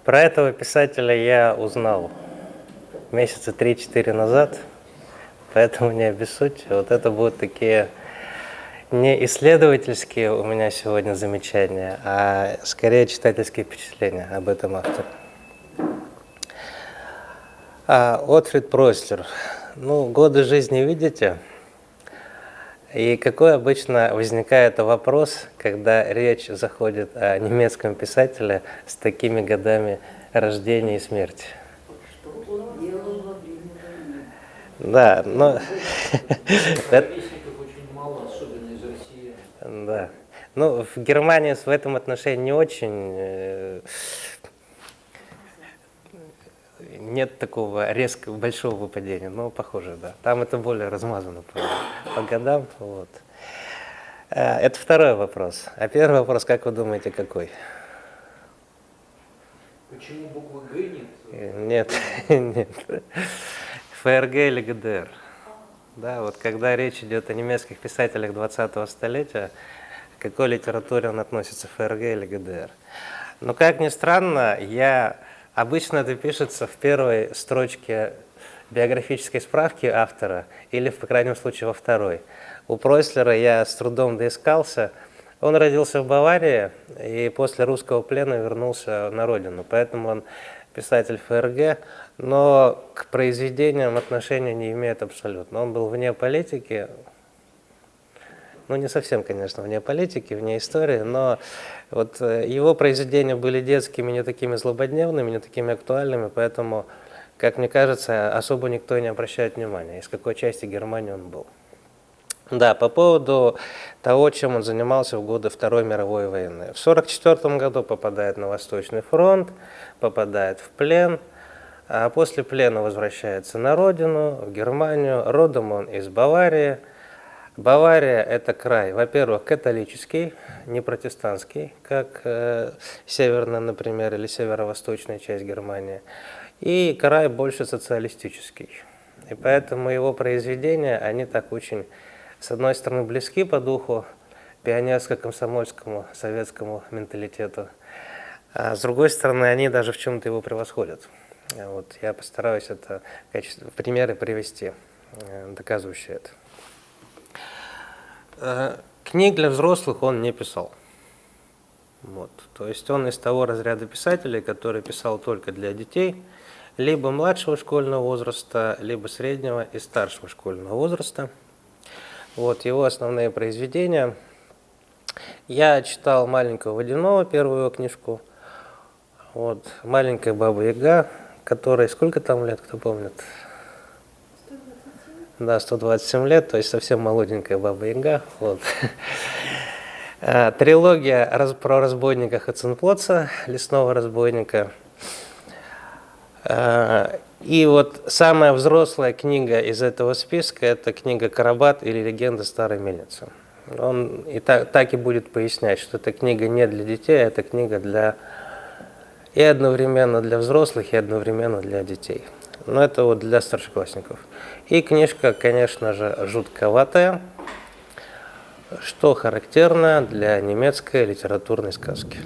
Про этого писателя я узнал месяца 3-4 назад, поэтому не обессудьте. Вот это будут такие не исследовательские у меня сегодня замечания, а скорее читательские впечатления об этом авторе. Отфрид Пройслер. Ну, годы жизни видите? И какой обычно возникает вопрос, когда речь заходит о немецком писателе с такими годами рождения и смерти? Что он делал во время войны? Да, но... Ровесников очень мало, особенно из России. Да. Ну, в Германии в этом отношении не очень... Нет такого резкого, большого выпадения, но похоже, да. Там это более размазано по годам. Вот. Это второй вопрос. А первый вопрос, как вы думаете, какой? Почему буквы Г нет? Нет, нет. ФРГ или ГДР. Да, вот когда речь идет о немецких писателях 20-го столетия, к какой литературе он относится, ФРГ или ГДР? Но, как ни странно, обычно это пишется в первой строчке биографической справки автора или, по крайнем случае, во второй. У Пройслера я с трудом доискался. Он родился в Баварии и после русского плена вернулся на родину, поэтому он писатель ФРГ, но к произведениям отношения не имеет абсолютно. Он был вне политики, ну не совсем, конечно, вне политики, вне истории, но вот его произведения были детскими, не такими злободневными, не такими актуальными, поэтому, как мне кажется, особо никто не обращает внимания, из какой части Германии он был. Да, по поводу того, чем он занимался в годы Второй мировой войны. В 1944 году попадает на Восточный фронт, попадает в плен, а после плена возвращается на родину, в Германию. Родом он из Баварии. Бавария – это край, во-первых, католический, не протестантский, как северная, например, или северо-восточная часть Германии, и край больше социалистический. И поэтому его произведения, они так очень... с одной стороны, близки по духу пионерско-комсомольскому советскому менталитету, а с другой стороны, они даже в чем-то его превосходят. Вот, я постараюсь это в качестве примеры привести, доказывающие это. Книг для взрослых он не писал. Вот, то есть он из того разряда писателей, который писал только для детей, либо младшего школьного возраста, либо среднего и старшего школьного возраста. Вот его основные произведения. Я читал «Маленького водяного», первую его книжку. Вот, «Маленькая баба-яга», которой сколько там лет, кто помнит? 127. Да, 127 лет, то есть совсем молоденькая баба-яга. Вот. Трилогия про разбойника Хаценплотца, лесного разбойника. И вот самая взрослая книга из этого списка – это книга «Карабат» или «Легенда старой мельницы». Он и так и будет пояснять, что эта книга не для детей, а это книга и одновременно для взрослых, и одновременно для детей. Но это вот для старшеклассников. И книжка, конечно же, жутковатая, что характерно для немецкой литературной сказки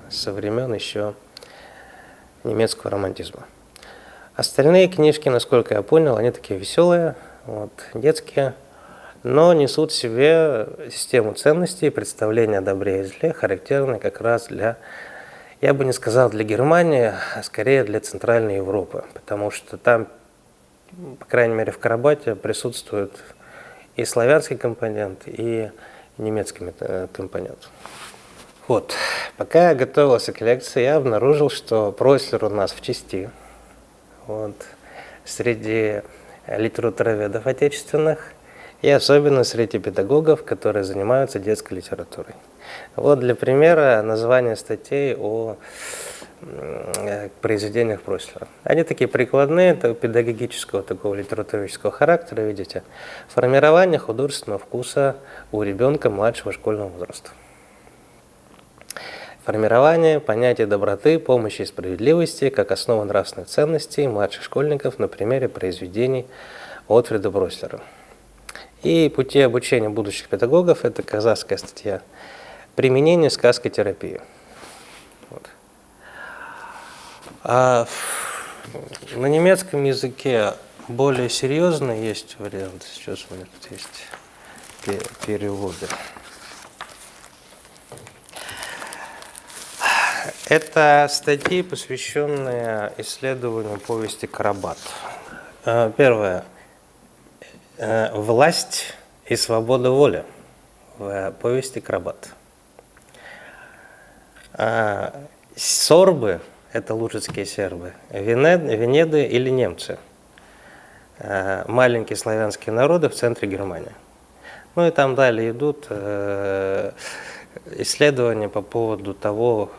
со времен еще немецкого романтизма. Остальные книжки, насколько я понял, они такие веселые, вот, детские, но несут в себе систему ценностей, представления о добре и зле, характерные как раз для, я бы не сказал для Германии, а скорее для Центральной Европы, потому что там, по крайней мере в Карабате, присутствует и славянский компонент, и немецкий компонент. Вот, пока я готовился к лекции, я обнаружил, что Пройслер у нас в части. Вот, среди литературоведов отечественных и особенно среди педагогов, которые занимаются детской литературой. Вот для примера название статей о произведениях Пройслера. Они такие прикладные, педагогического, такого литературоведческого характера, видите. Формирование художественного вкуса у ребенка младшего школьного возраста. Формирование понятия доброты, помощи и справедливости как основа нравственных ценностей младших школьников на примере произведений Отфрида Пройслера. И пути обучения будущих педагогов – это казахская статья. Применение сказкотерапии. Вот. На немецком языке более серьезный есть вариант. Сейчас у меня тут есть переводы. Это статьи, посвященные исследованию повести «Карабат». Первое. «Власть и свобода воли» в повести «Карабат». Сорбы – это лужицкие сербы, венеды или немцы. Маленькие славянские народы в центре Германии. Ну и там далее идут исследования по поводу того,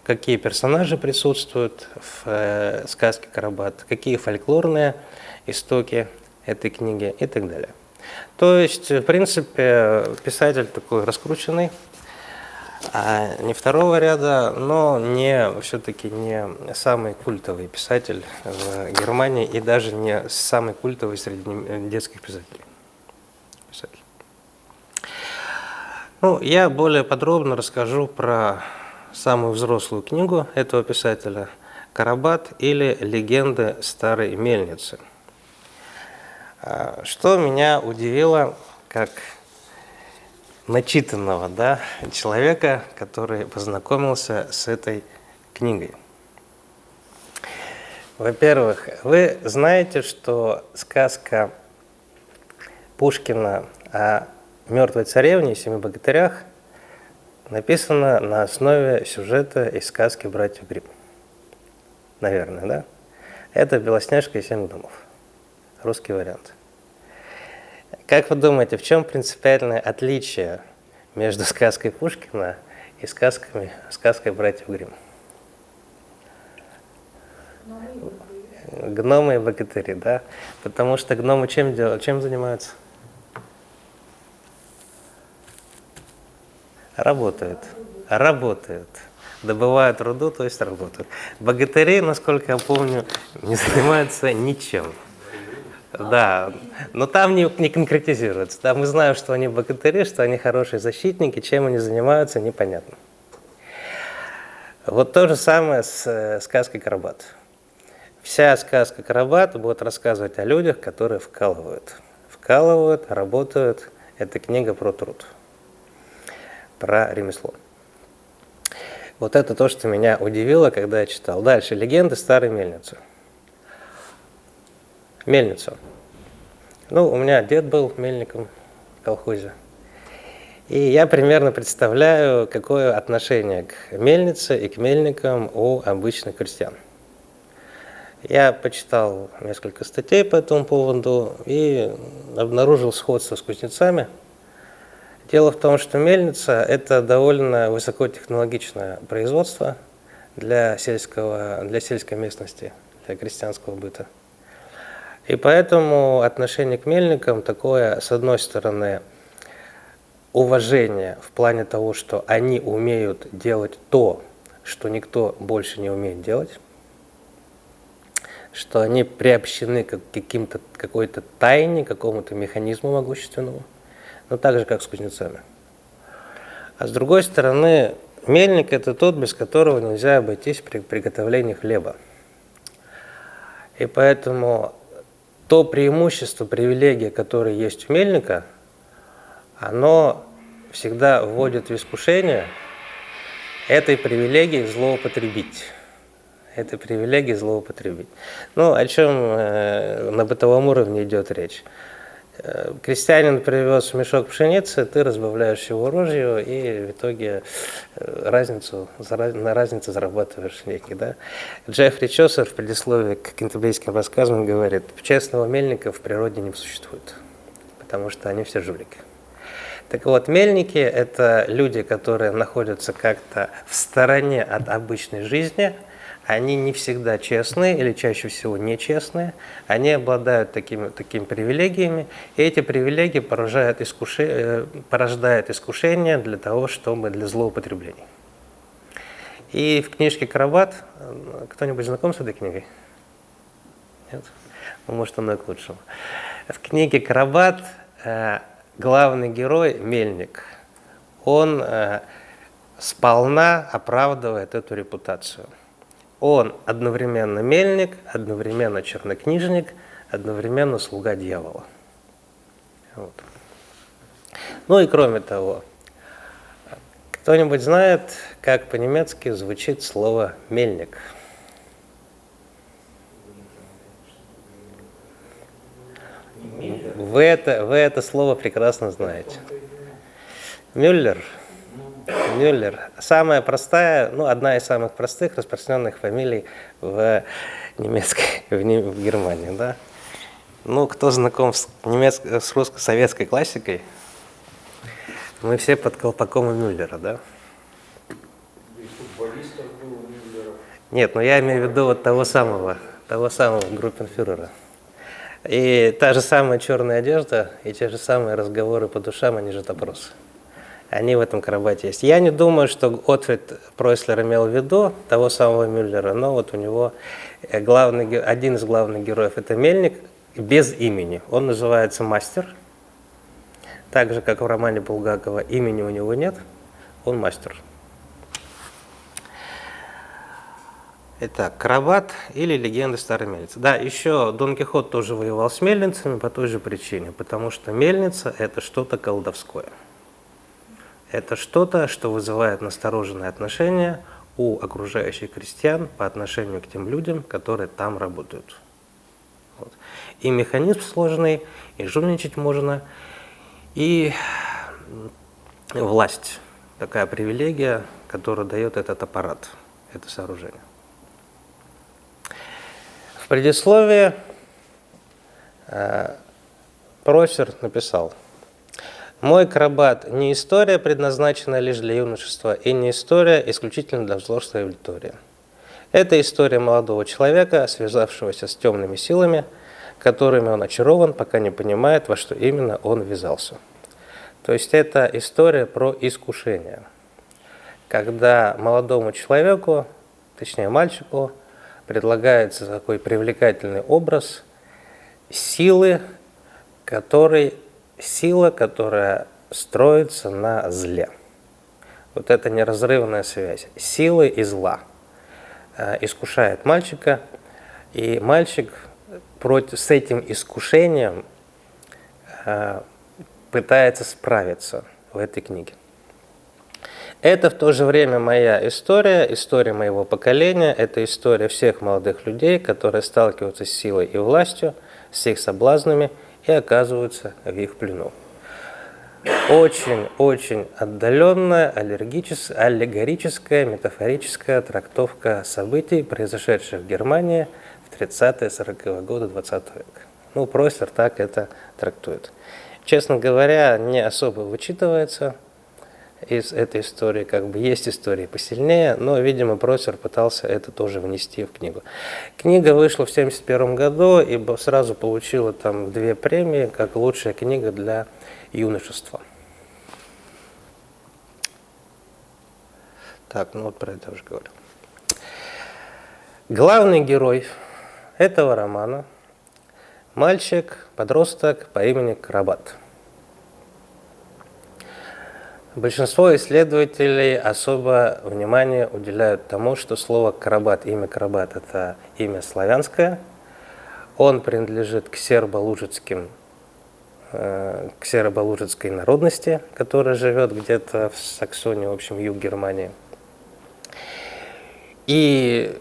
какие персонажи присутствуют в сказке «Карабат», какие фольклорные истоки этой книги и так далее. То есть, в принципе, писатель такой раскрученный, не второго ряда, но все-таки не самый культовый писатель в Германии и даже не самый культовый среди детских писателей. Ну, я более подробно расскажу про самую взрослую книгу этого писателя «Карабат» или «Легенды старой мельницы». Что меня удивило, как начитанного, человека, который познакомился с этой книгой. Во-первых, вы знаете, что сказка Пушкина о мертвой царевне и 7 богатырях написана на основе сюжета из сказки «Братьев Гримм». Наверное, да? Это «Белоснежка и 7 гномов». Русский вариант. Как вы думаете, в чем принципиальное отличие между сказкой Пушкина и сказкой «Братьев Гримм»? Гномы и богатыри, да? Потому что гномы чем занимаются? Работают. Добывают руду, то есть работают. Богатыри, насколько я помню, не занимаются ничем. Да, но там не конкретизируется. Там мы знаем, что они богатыри, что они хорошие защитники, чем они занимаются, непонятно. Вот то же самое с сказкой «Карабат». Вся сказка «Карабат» будет рассказывать о людях, которые вкалывают. Работают. Это книга про труд, про ремесло. Вот это то, что меня удивило, когда я читал. Дальше. «Легенды старой мельницы». Мельницу. Ну, у меня дед был мельником в колхозе. И я примерно представляю, какое отношение к мельнице и к мельникам у обычных крестьян. Я почитал несколько статей по этому поводу и обнаружил сходство с кузнецами. Дело в том, что мельница – это довольно высокотехнологичное производство для сельской местности, для крестьянского быта. И поэтому отношение к мельникам такое, с одной стороны, уважение в плане того, что они умеют делать то, что никто больше не умеет делать, что они приобщены к какой-то тайне, какому-то механизму могущественному, но так же, как с кузнецами. А с другой стороны, мельник – это тот, без которого нельзя обойтись при приготовлении хлеба. И поэтому то преимущество, привилегия, которое есть у мельника, оно всегда вводит в искушение этой привилегией злоупотребить. Ну, о чем на бытовом уровне идет речь? Крестьянин привез мешок пшеницы, ты разбавляешь его рожью, и в итоге на разницу зарабатываешь деньги. Да? Джеффри Чосер в предисловии к кентерберийским рассказам говорит: честного мельника в природе не существует, потому что они все жулики. Так вот, мельники – это люди, которые находятся как-то в стороне от обычной жизни. Они не всегда честные или чаще всего нечестные. Они обладают такими привилегиями, и эти привилегии порождают искушение для злоупотреблений. И в книжке «Карабат», кто-нибудь знаком с этой книгой? Нет? Ну, может, оно и к лучшему. В книге «Карабат» главный герой, мельник, он сполна оправдывает эту репутацию. Он одновременно мельник, одновременно чернокнижник, одновременно слуга дьявола. Вот. Ну и кроме того, кто-нибудь знает, как по-немецки звучит слово «мельник»? Вы это слово прекрасно знаете. Мюллер. Мюллер. Самая простая, одна из самых простых распространенных фамилий в Германии, да? Кто знаком с русско-советской классикой, мы все под колпаком у Мюллера, да? И футболистов было Мюллеров. Нет, я имею в виду вот того самого группенфюрера. И та же самая черная одежда, и те же самые разговоры по душам, они же допросы. Они в этом Карабате есть. Я не думаю, что Готфрид Пройслер имел в виду того самого Мюллера, но вот у него один из главных героев – это мельник без имени. Он называется Мастер. Так же, как в романе Булгакова, имени у него нет, он мастер. Итак, Карабат или легенда старой мельницы. Да, еще Дон Кихот тоже воевал с мельницами по той же причине, потому что мельница – это что-то колдовское. Это что-то, что вызывает настороженное отношение у окружающих крестьян по отношению к тем людям, которые там работают. Вот. И механизм сложный, и жульничать можно, и власть, такая привилегия, которую дает этот аппарат, это сооружение. В предисловии Пройслер написал: «Мой Карабат не история, предназначенная лишь для юношества, и не история исключительно для взрослой аудитории. Это история молодого человека, связавшегося с темными силами, которыми он очарован, пока не понимает, во что именно он ввязался». То есть это история про искушение, когда молодому человеку, точнее мальчику, предлагается такой привлекательный образ сила, которая строится на зле. Вот это неразрывная связь силы и зла искушает мальчика, и мальчик с этим искушением пытается справиться в этой книге. Это в то же время моя история, история моего поколения, это история всех молодых людей, которые сталкиваются с силой и властью, с их соблазнами и оказываются в их плену. Очень отдаленная, аллегорическая, метафорическая трактовка событий, произошедших в Германии в 30-40-е годы 20 века. Пройслер так это трактует. Честно говоря, не особо вычитывается из этой истории, есть истории посильнее, но, видимо, Пройслер пытался это тоже внести в книгу. Книга вышла в 1971 году и сразу получила там 2 премии, как лучшая книга для юношества. Так, про это я уже говорил. Главный герой этого романа – мальчик-подросток по имени Карабат. Большинство исследователей особо внимание уделяют тому, что слово «Карабат», имя Карабат – это имя славянское. Он принадлежит к сербо-лужицкой народности, которая живет где-то в Саксонии, в общем, юг Германии. И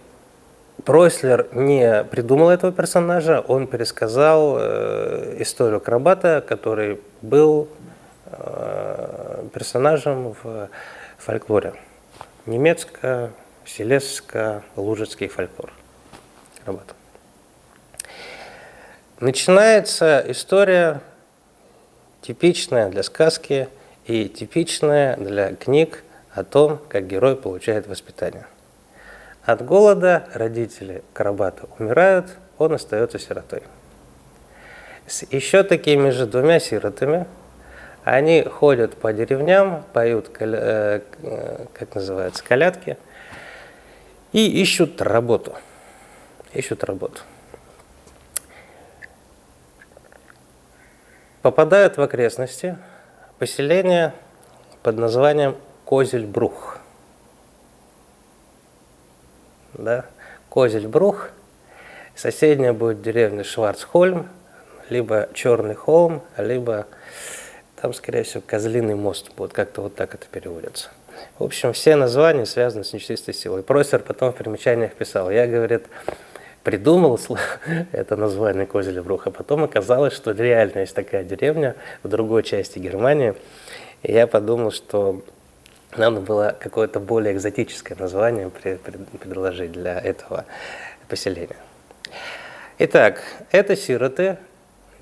Пройслер не придумал этого персонажа, он пересказал историю Карабата, который был персонажем в фольклоре. Немецко-силезско-лужицкий фольклор Карабата. Начинается история типичная для сказки и типичная для книг о том, как герой получает воспитание. От голода родители Карабата умирают, он остается сиротой. С еще такими же 2 сиротами они ходят по деревням, поют, колядки, и ищут работу. Попадают в окрестности поселения под названием Козельбрух. Да? Козельбрух, соседняя будет деревня Шварцхольм, либо Черный холм, либо там, скорее всего, Козлиный мост будет, как-то вот так это переводится. В общем, все названия связаны с нечистой силой. Просер потом в примечаниях писал, я, говорит, придумал это название Козельбрух, а потом оказалось, что реально есть такая деревня в другой части Германии, и я подумал, что надо было какое-то более экзотическое название предложить для этого поселения. Итак, это сироты,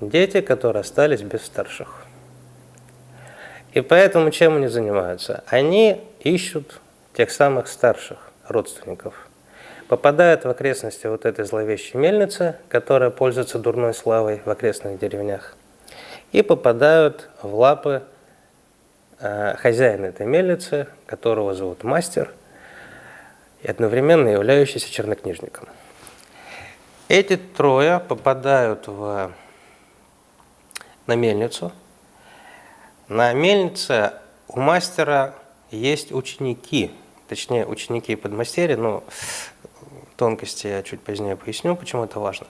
дети, которые остались без старших. И поэтому чем они занимаются? Они ищут тех самых старших родственников. Попадают в окрестности вот этой зловещей мельницы, которая пользуется дурной славой в окрестных деревнях, и попадают в лапы хозяина этой мельницы, которого зовут мастер, и одновременно являющийся чернокнижником. Эти трое попадают на мельницу. На мельнице у мастера есть ученики, точнее ученики и подмастерья, но тонкости я чуть позднее поясню, почему это важно.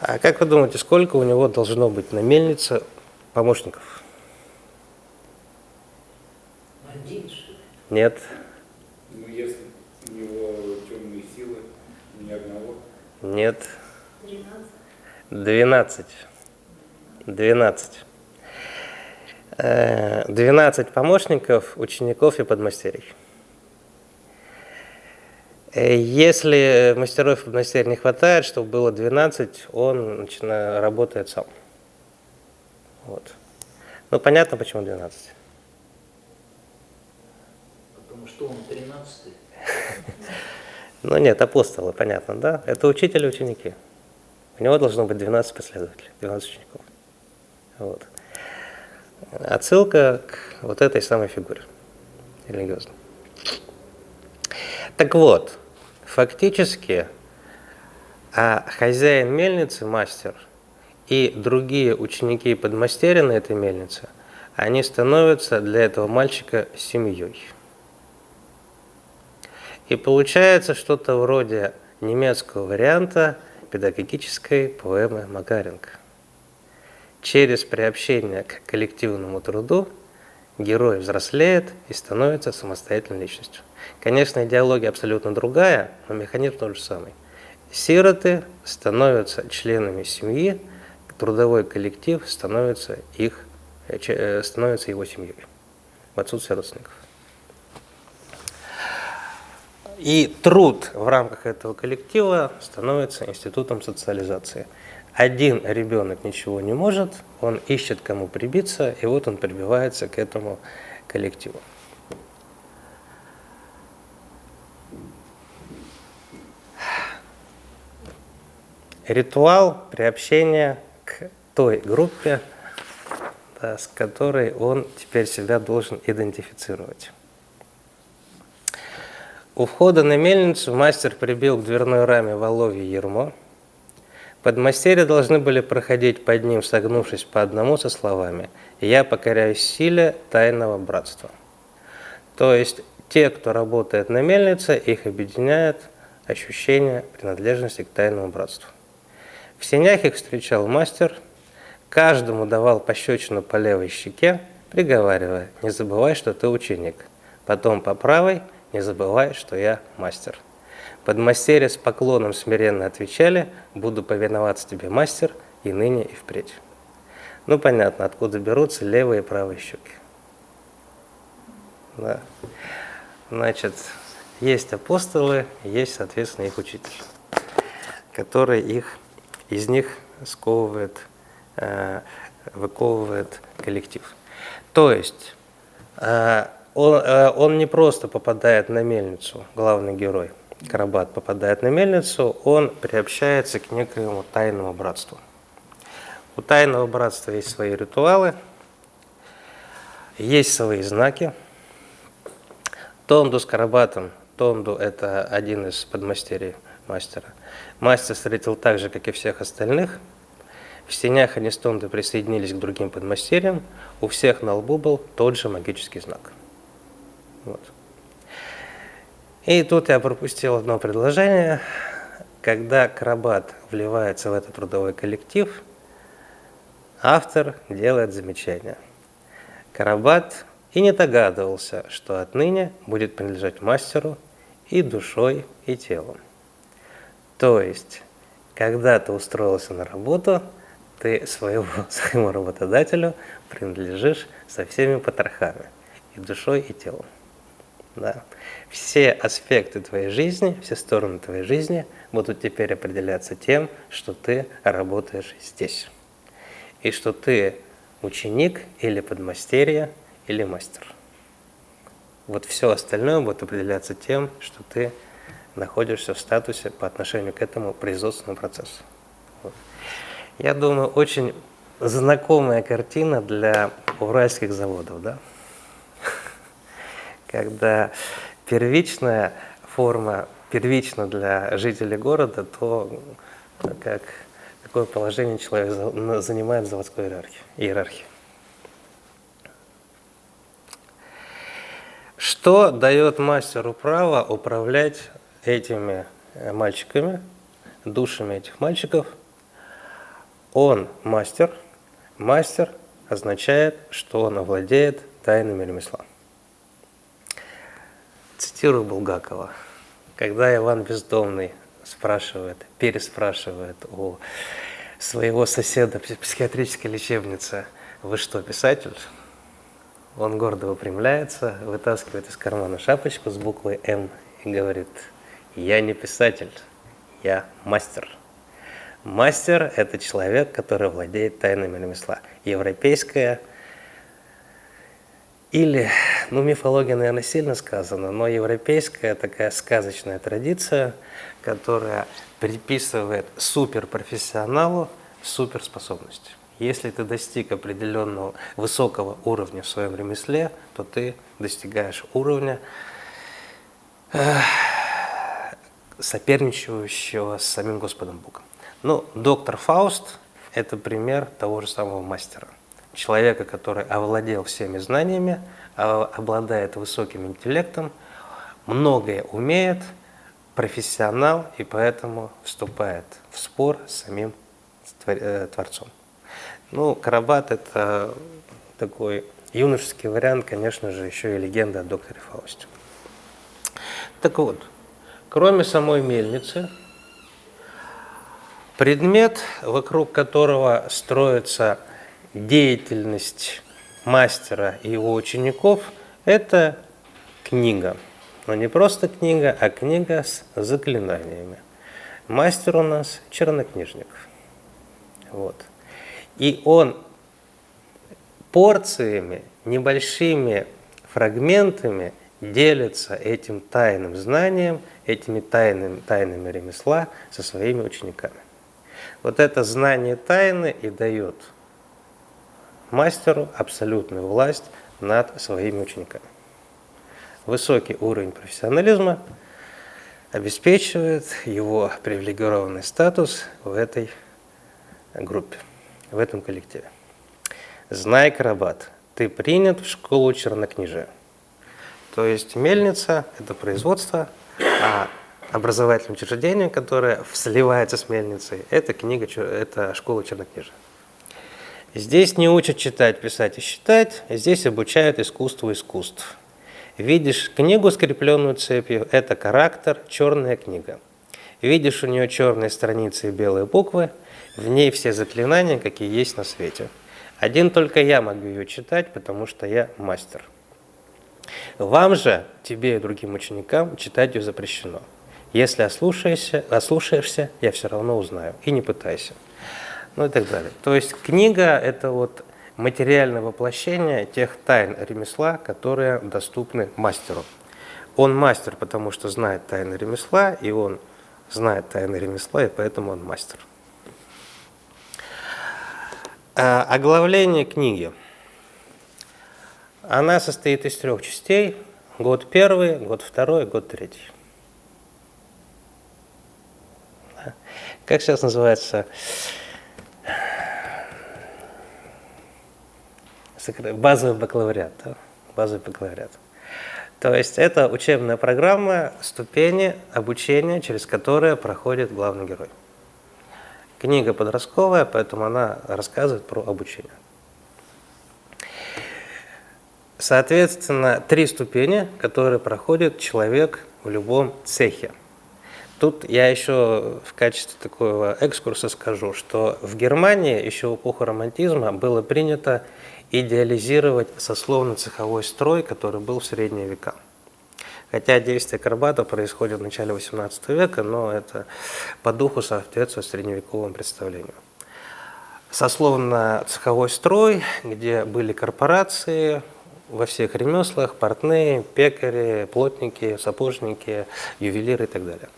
А как вы думаете, сколько у него должно быть на мельнице помощников? Один, что ли? Нет. Ну, если у него темные силы, ни одного. Нет. 13. 12. 12 помощников, учеников и подмастерий. Если мастеров и подмастерий не хватает, чтобы было 12, он работает сам. Вот. Ну, понятно, почему 12. Потому что он 13-й. Ну нет, апостолы, понятно, да? Это учитель и ученики. У него должно быть 12 последователей, 12 учеников. Вот. Отсылка к вот этой самой фигуре религиозной. Так вот, фактически хозяин мельницы, мастер, и другие ученики и подмастерья на этой мельнице, они становятся для этого мальчика семьей. И получается что-то вроде немецкого варианта педагогической поэмы Макаренко. Через приобщение к коллективному труду герой взрослеет и становится самостоятельной личностью. Конечно, идеология абсолютно другая, но механизм тот же самый. Сироты становятся членами семьи, трудовой коллектив становится его семьей в отсутствие родственников. И труд в рамках этого коллектива становится институтом социализации. Один ребенок ничего не может, он ищет, кому прибиться, и вот он прибивается к этому коллективу. Ритуал приобщения к той группе, да, с которой он теперь себя должен идентифицировать. У входа на мельницу мастер прибил к дверной раме воловье ярмо. Подмастерья должны были проходить под ним, согнувшись по одному со словами «Я покоряюсь силе тайного братства». То есть те, кто работает на мельнице, их объединяет ощущение принадлежности к тайному братству. В сенях их встречал мастер, каждому давал пощечину по левой щеке, приговаривая «Не забывай, что ты ученик», потом по правой «Не забывай, что я мастер». Подмастерья с поклоном смиренно отвечали «Буду повиноваться тебе, мастер, и ныне, и впредь». Ну, понятно, откуда берутся левые и правые щеки. Да. Значит, есть апостолы, есть, соответственно, их учитель, который из них выковывает коллектив. То есть он не просто попадает на мельницу, главный герой, Карабат попадает на мельницу, он приобщается к некоему тайному братству. У тайного братства есть свои ритуалы, есть свои знаки. Тонду с Карабатом, Тонду – это один из подмастерий мастера. Мастер встретил так же, как и всех остальных. В сенях они с Тондой присоединились к другим подмастерьям. У всех на лбу был тот же магический знак. Вот. И тут я пропустил одно предложение. Когда акробат вливается в этот трудовой коллектив, автор делает замечание. Акробат и не догадывался, что отныне будет принадлежать мастеру и душой, и телом. То есть, когда ты устроился на работу, ты своему работодателю принадлежишь со всеми потрохами, и душой, и телом. Да. Все аспекты твоей жизни, все стороны твоей жизни будут теперь определяться тем, что ты работаешь здесь. И что ты ученик или подмастерье, или мастер. Вот все остальное будет определяться тем, что ты находишься в статусе по отношению к этому производственному процессу. Вот. Я думаю, очень знакомая картина для уральских заводов, да? Когда первичная форма первична для жителей города, то какое положение человек занимает в заводской иерархии. Что дает мастеру право управлять этими мальчиками, душами этих мальчиков? Он мастер. Мастер означает, что он овладеет тайнами ремесла. Цитирую Булгакова. Когда Иван Бездомный переспрашивает у своего соседа в психиатрической лечебнице: «Вы что, писатель?» Он гордо выпрямляется, вытаскивает из кармана шапочку с буквой «М» и говорит: «Я не писатель, я мастер». Мастер – это человек, который владеет тайнами ремесла. Европейская или, мифология, наверное, сильно сказана, но европейская такая сказочная традиция, которая приписывает суперпрофессионалу суперспособности. Если ты достиг определенного высокого уровня в своем ремесле, то ты достигаешь уровня, соперничающего с самим Господом Богом. Доктор Фауст – это пример того же самого мастера. Человека, который овладел всеми знаниями, обладает высоким интеллектом, многое умеет, профессионал, и поэтому вступает в спор с самим Творцом. Акробат – это такой юношеский вариант, конечно же, еще и легенда о докторе Фаусте. Так вот, кроме самой мельницы, предмет, вокруг которого строится деятельность мастера и его учеников, это книга. Но не просто книга, а книга с заклинаниями. Мастер у нас чернокнижник. Вот. И он порциями, небольшими фрагментами делится этим тайным знанием, этими тайнами ремесла со своими учениками. Вот это знание тайны и дает мастеру абсолютную власть над своими учениками. Высокий уровень профессионализма обеспечивает его привилегированный статус в этой группе, в этом коллективе. Знай, акробат, ты принят в школу чернокнижия. То есть мельница – это производство, а образовательное учреждение, которое сливается с мельницей, это школа чернокнижия. Здесь не учат читать, писать и считать, здесь обучают искусству искусств. Видишь книгу, скрепленную цепью, это характер, черная книга. Видишь у нее черные страницы и белые буквы, в ней все заклинания, какие есть на свете. Один только я могу ее читать, потому что я мастер. Вам же, тебе и другим ученикам, читать ее запрещено. Если ослушаешься, я все равно узнаю. И не пытайся. И так далее. То есть книга – это материальное воплощение тех тайн ремесла, которые доступны мастеру. Он мастер, потому что знает тайны ремесла, и он знает тайны ремесла, и поэтому он мастер. Оглавление книги. Она состоит из 3 частей. Год 1, год 2, год 3. Как сейчас называется? Базовый бакалавриат. Да? Базовый бакалавриат. То есть это учебная программа, ступени обучения, через которые проходит главный герой. Книга подростковая, поэтому она рассказывает про обучение. Соответственно, 3 ступени, которые проходит человек в любом цехе. Тут я еще в качестве такого экскурса скажу, что в Германии еще в эпоху романтизма было принято идеализировать сословно-цеховой строй, который был в средние века. Хотя действие Карбата происходит в начале XVIII века, но это по духу соответствует средневековому представлению. Сословно-цеховой строй, где были корпорации во всех ремеслах, портные, пекари, плотники, сапожники, ювелиры и так далее.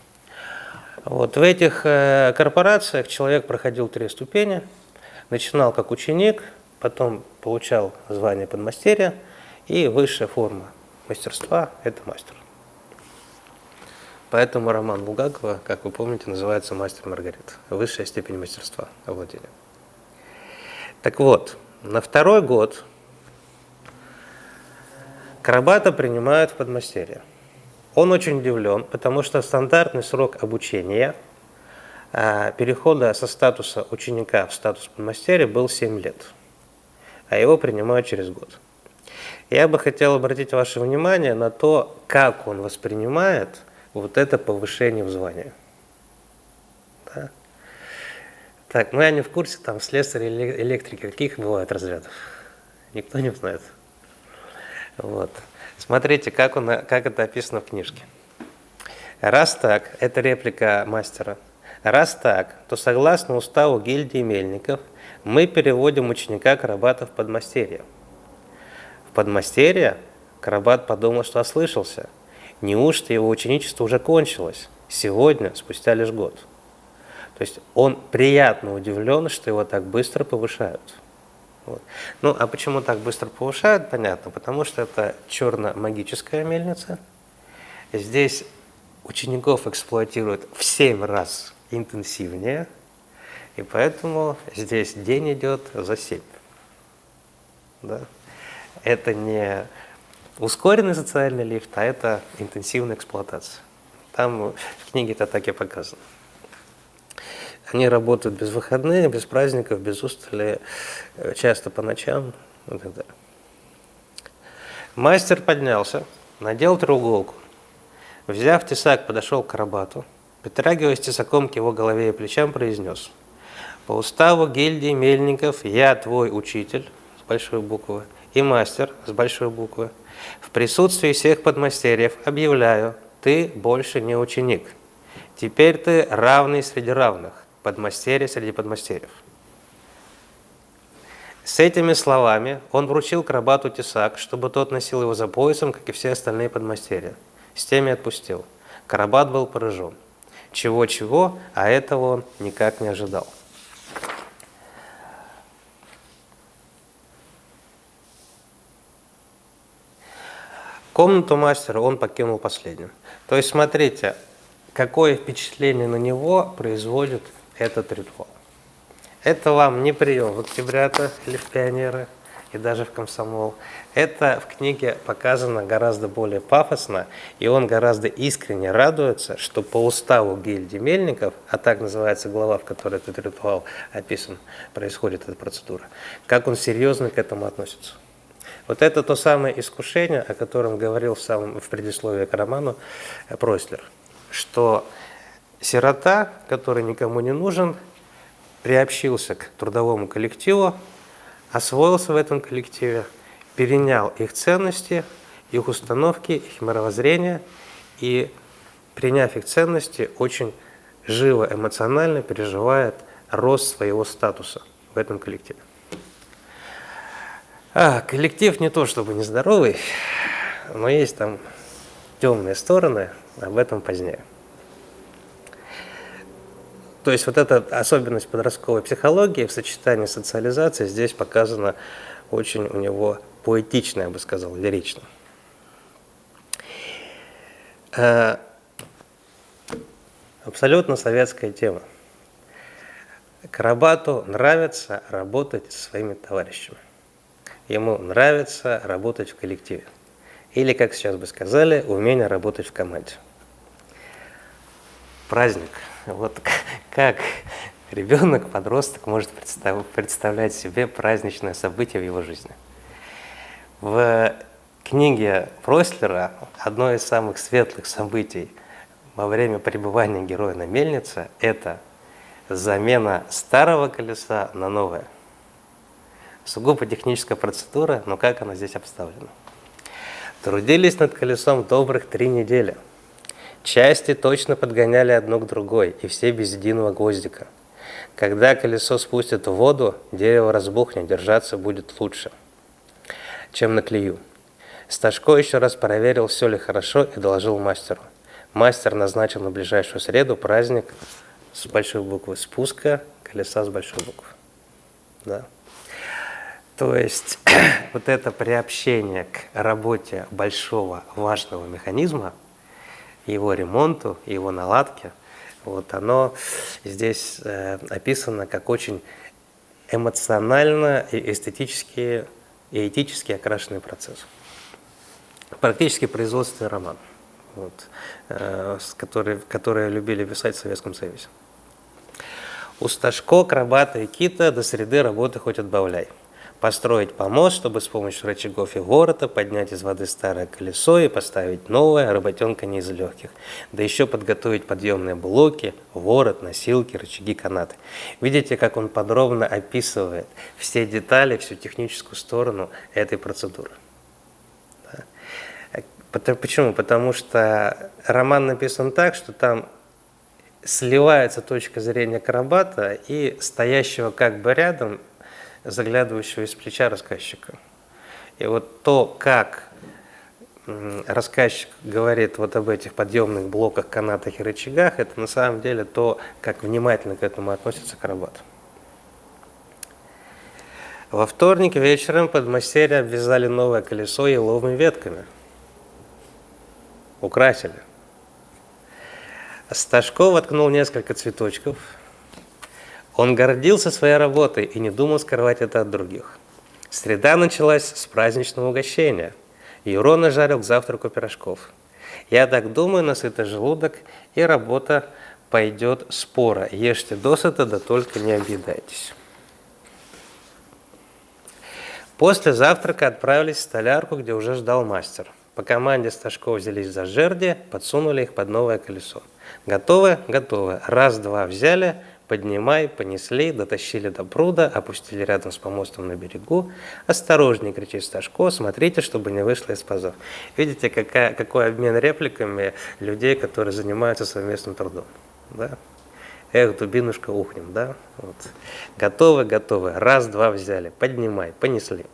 Вот в этих корпорациях человек проходил 3 ступени, начинал как ученик, потом получал звание подмастерья, и высшая форма мастерства – это мастер. Поэтому роман Булгакова, как вы помните, называется «Мастер и Маргарита». Высшая степень мастерства овладения. Так вот, на 2-й год Карабата принимают в подмастерье. Он очень удивлен, потому что стандартный срок обучения, перехода со статуса ученика в статус подмастерья был 7 лет, а его принимают через год. Я бы хотел обратить ваше внимание на то, как он воспринимает вот это повышение в звании. Да? Так, ну я не в курсе, там слесарь, электрики, каких бывают разрядов. Никто не знает. Вот. Смотрите, как это описано в книжке. Раз так, это реплика мастера, раз так, то согласно уставу гильдии мельников, мы переводим ученика Карабата в подмастерье. В подмастерье Карабат подумал, что ослышался. Неужто его ученичество уже кончилось? Сегодня, спустя лишь год. То есть он приятно удивлен, что его так быстро повышают. Вот. Ну, а почему так быстро повышают, понятно, потому что это черно-магическая мельница. Здесь учеников эксплуатируют в 7 раз интенсивнее, и поэтому здесь день идет за 7. Да? Это не ускоренный социальный лифт, а это интенсивная эксплуатация. Там в книге это так и показано. Они работают без выходных, без праздников, без устали, часто по ночам и так далее. Мастер поднялся, надел треуголку, взяв тесак, подошел к Карабату, притрагиваясь тесаком к его голове и плечам, произнес: «По уставу гильдии мельников я твой учитель, с большой буквы, и мастер, с большой буквы. В присутствии всех подмастерьев объявляю, ты больше не ученик. Теперь ты равный среди равных, подмастерье среди подмастерьев». С этими словами он вручил Карабату тесак, чтобы тот носил его за поясом, как и все остальные подмастерья. С теми отпустил. Карабат был поражен. Чего-чего, а этого он никак не ожидал. Комнату мастера он покинул последним. То есть смотрите, какое впечатление на него производит этот ритуал. Это вам не прием в октябрята или в пионеры, и даже в комсомол. Это в книге показано гораздо более пафосно, и он гораздо искренне радуется, что по уставу гильдии мельников, а так называется глава, в которой этот ритуал описан, происходит эта процедура, как он серьезно к этому относится. Вот это то самое искушение, о котором говорил в предисловии к роману Пройслер, что сирота, который никому не нужен, приобщился к трудовому коллективу, освоился в этом коллективе, перенял их ценности, их установки, их мировоззрение и, приняв их ценности, очень живо, эмоционально переживает рост своего статуса в этом коллективе. Коллектив не то чтобы нездоровый, но есть там темные стороны, об этом позднее. То есть вот эта особенность подростковой психологии в сочетании с социализацией здесь показана очень у него поэтично, я бы сказал, лирично. Абсолютно советская тема. Карабату нравится работать со своими товарищами. Ему нравится работать в коллективе. Или, как сейчас бы сказали, умение работать в команде. Праздник. Вот как ребенок, подросток может представлять себе праздничное событие в его жизни. В книге Прослера одно из самых светлых событий во время пребывания героя на мельнице – это замена старого колеса на новое. Сугубо техническая процедура, но как она здесь обставлена? Трудились над колесом добрых 3 недели. Части точно подгоняли одну к другой, и все без единого гвоздика. Когда колесо спустят в воду, дерево разбухнет, держаться будет лучше, чем на клею. Сташко еще раз проверил, все ли хорошо, и доложил мастеру. Мастер назначил на ближайшую среду праздник с большой буквы спуска колеса с большой буквы. Да. То есть вот это приобщение к работе большого важного механизма, его ремонту, его наладке, вот оно здесь описано как очень эмоционально и эстетически и этически окрашенный процесс. Практически производственный роман, вот, который любили писать в Советском Союзе. У Сташко, Крабата и Кита до среды работы хоть отбавляй. Построить помост, чтобы с помощью рычагов и ворота поднять из воды старое колесо и поставить новое, работенка не из легких. Да еще подготовить подъемные блоки, ворот, носилки, рычаги, канаты. Видите, как он подробно описывает все детали, всю техническую сторону этой процедуры. Да. Почему? Потому что роман написан так, что там сливается точка зрения Крабата и стоящего как бы рядом, заглядывающего из плеча рассказчика. И вот то, как рассказчик говорит вот об этих подъемных блоках, канатах и рычагах, это на самом деле то, как внимательно к этому относится Крабат. Во вторник вечером подмастерья обвязали новое колесо еловыми ветками. Украсили. Сташко воткнул несколько цветочков. Он гордился своей работой и не думал скрывать это от других. Среда началась с праздничного угощения. Юро нажарил к завтраку пирожков. Я так думаю, на сытый желудок, и работа пойдет спора. Ешьте досыта, да только не объедайтесь. После завтрака отправились в столярку, где уже ждал мастер. По команде Сташко взялись за жерди, подсунули их под новое колесо. Готовы? Готовы. Раз-два взяли, поднимай, понесли, дотащили до пруда, опустили рядом с помостом на берегу. «Осторожней!» — кричит Сташко, «смотрите, чтобы не вышло из пазов». Видите, какой обмен репликами людей, которые занимаются совместным трудом. Да? Эх, дубинушка, ухнем, да? Вот. Готовы, готовы. Раз-два взяли, поднимай, понесли.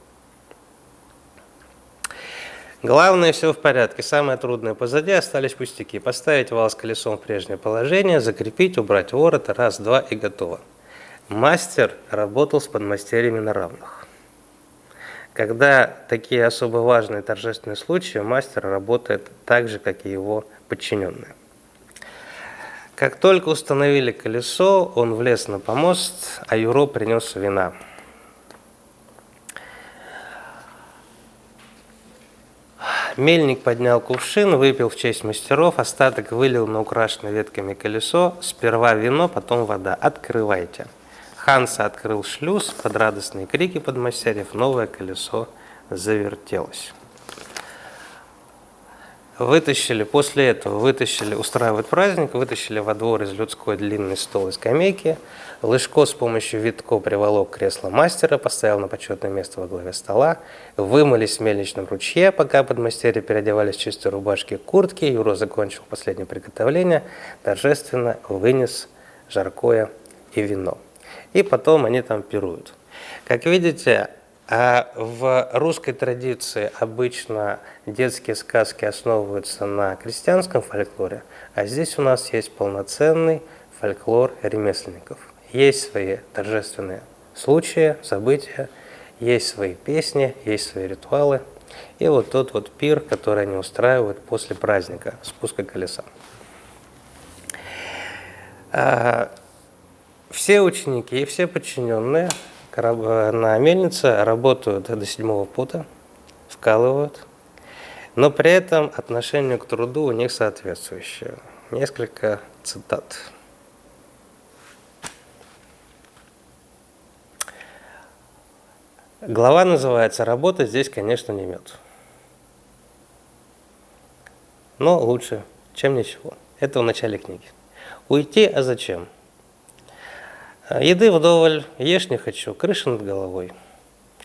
Главное, все в порядке. Самое трудное позади, остались пустяки. Поставить вал с колесом в прежнее положение, закрепить, убрать ворота, раз, два и готово. Мастер работал с подмастерьями на равных. Когда такие особо важные торжественные случаи, мастер работает так же, как и его подчиненные. Как только установили колесо, он влез на помост, а Юро принес вина. Мельник поднял кувшин, выпил в честь мастеров, остаток вылил на украшенное ветками колесо. Сперва вино, потом вода. Открывайте. Ханса открыл шлюз, под радостные крики подмастерьев новое колесо завертелось. После этого вытащили, устраивают праздник, вытащили во двор из людской длинный стол и скамейки. Лыжко с помощью витко приволок кресло мастера, поставил на почетное место во главе стола. Вымылись в мельничном ручье, пока подмастерья переодевались в чистые рубашки и куртки. Юро закончил последнее приготовление, торжественно вынес жаркое и вино. И потом они там пируют. Как видите, в русской традиции обычно детские сказки основываются на крестьянском фольклоре, а здесь у нас есть полноценный фольклор ремесленников. Есть свои торжественные случаи, события, есть свои песни, есть свои ритуалы. И вот тот вот пир, который они устраивают после праздника спуска колеса. Все ученики и все подчиненные на мельнице работают до 7-го пота, вкалывают. но при этом отношение к труду у них соответствующее. Несколько цитат. Глава называется «Работа здесь, конечно, не мед». Но лучше, чем ничего. Это в начале книги. Уйти, а зачем? Еды вдоволь, ешь не хочу, крыша над головой.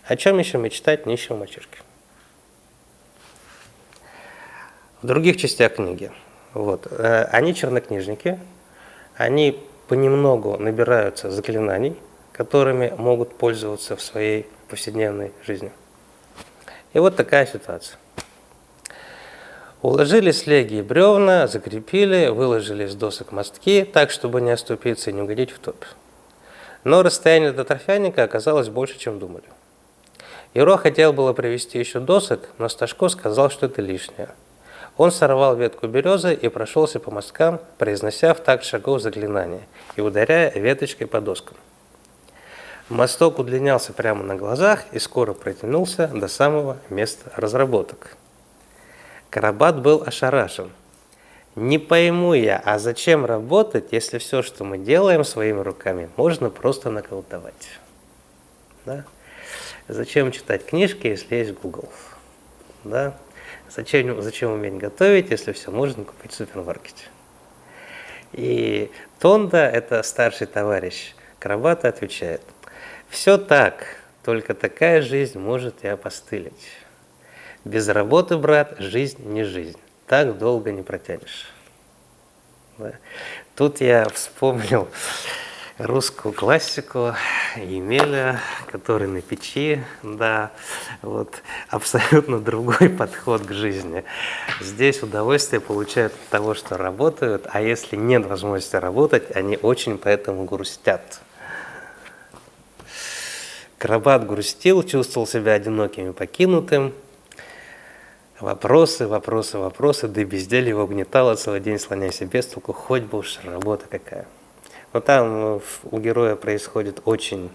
О чем еще мечтать нищему мальчишке? В других частях книги. Вот. Они чернокнижники, они понемногу набираются заклинаний, которыми могут пользоваться в своей повседневной жизни. И вот такая ситуация. Уложили слеги и бревна, закрепили, выложили из досок мостки, так, чтобы не оступиться и не угодить в топь. Но расстояние до торфяника оказалось больше, чем думали. Юро хотел было привезти еще досок, но Сташко сказал, что это лишнее. Он сорвал ветку березы и прошелся по мосткам, произнося в такт шагов заклинания и ударяя веточкой по доскам. Мосток удлинялся прямо на глазах и скоро протянулся до самого места разработок. Карабат был ошарашен. «Не пойму я, а зачем работать, если все, что мы делаем своими руками, можно просто наколдовать?» Да? Зачем читать книжки, если есть Google? Да? Зачем уметь готовить, если все можно купить в супермаркете? И Тонда, это старший товарищ Карабата, отвечает: «Все так, только такая жизнь может и опостылить. Без работы, брат, жизнь не жизнь. Так долго не протянешь». Да. Тут я вспомнил русскую классику Емеля, который на печи, да, вот абсолютно другой подход к жизни. Здесь удовольствие получают от того, что работают, а если нет возможности работать, они очень поэтому грустят. Карабат грустил, чувствовал себя одиноким и покинутым. Вопросы, да и безделье его угнетало, целый день слоняясь без толку, хоть бы уж работа какая. Но там у героя происходит очень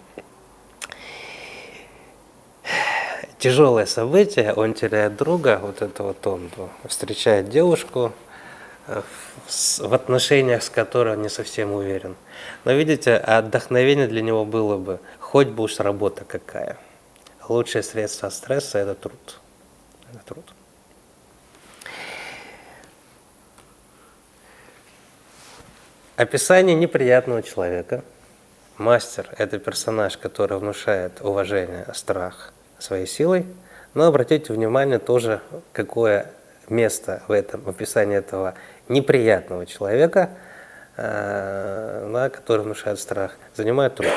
тяжелое событие. Он теряет друга, вот этого Тонду, встречает девушку, в отношениях с которой он не совсем уверен. Но видите, отдохновение для него было бы: хоть бы уж работа какая. Лучшее средство от стресса – это труд. Это труд. Описание неприятного человека. Мастер – это персонаж, который внушает уважение, страх своей силой. Но обратите внимание тоже, какое место в этом описании этого неприятного человека, который внушает страх, занимает труд.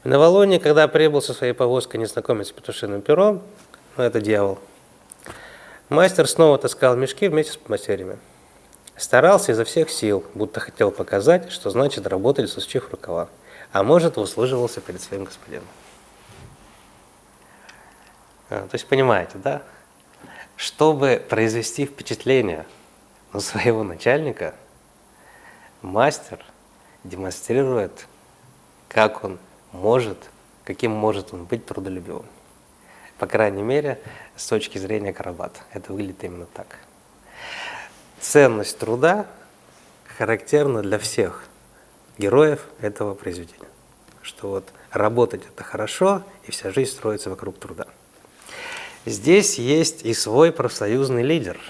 В Авалоне, когда прибыл со своей повозкой незнакомец с петушиным пером, это дьявол, мастер снова таскал мешки вместе с подмастерьями. Старался изо всех сил, будто хотел показать, что значит работать, засучив рукава, а может, выслуживался перед своим господином. То есть, понимаете, да? Чтобы произвести впечатление на своего начальника, мастер демонстрирует, как он может, каким может он быть трудолюбивым. По крайней мере, с точки зрения Карабата. Это выглядит именно так. Ценность труда характерна для всех героев этого произведения. Что вот работать – это хорошо, и вся жизнь строится вокруг труда. Здесь есть и свой профсоюзный лидер.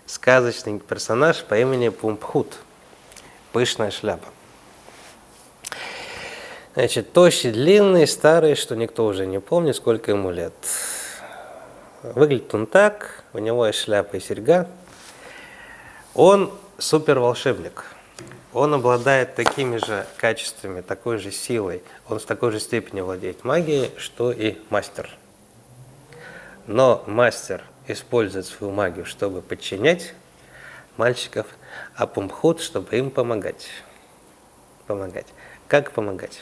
Сказочный персонаж по имени Пумпхут. Пышная шляпа. Значит, тощий, длинный, старый, что никто уже не помнит, сколько ему лет. Выглядит он так, у него есть шляпа и серьга. Он суперволшебник. Он обладает такими же качествами, такой же силой, он в такой же степени владеет магией, что и мастер. Но мастер использует свою магию, чтобы подчинять мальчиков, а Пумпхут, чтобы им помогать. Помогать. Как помогать?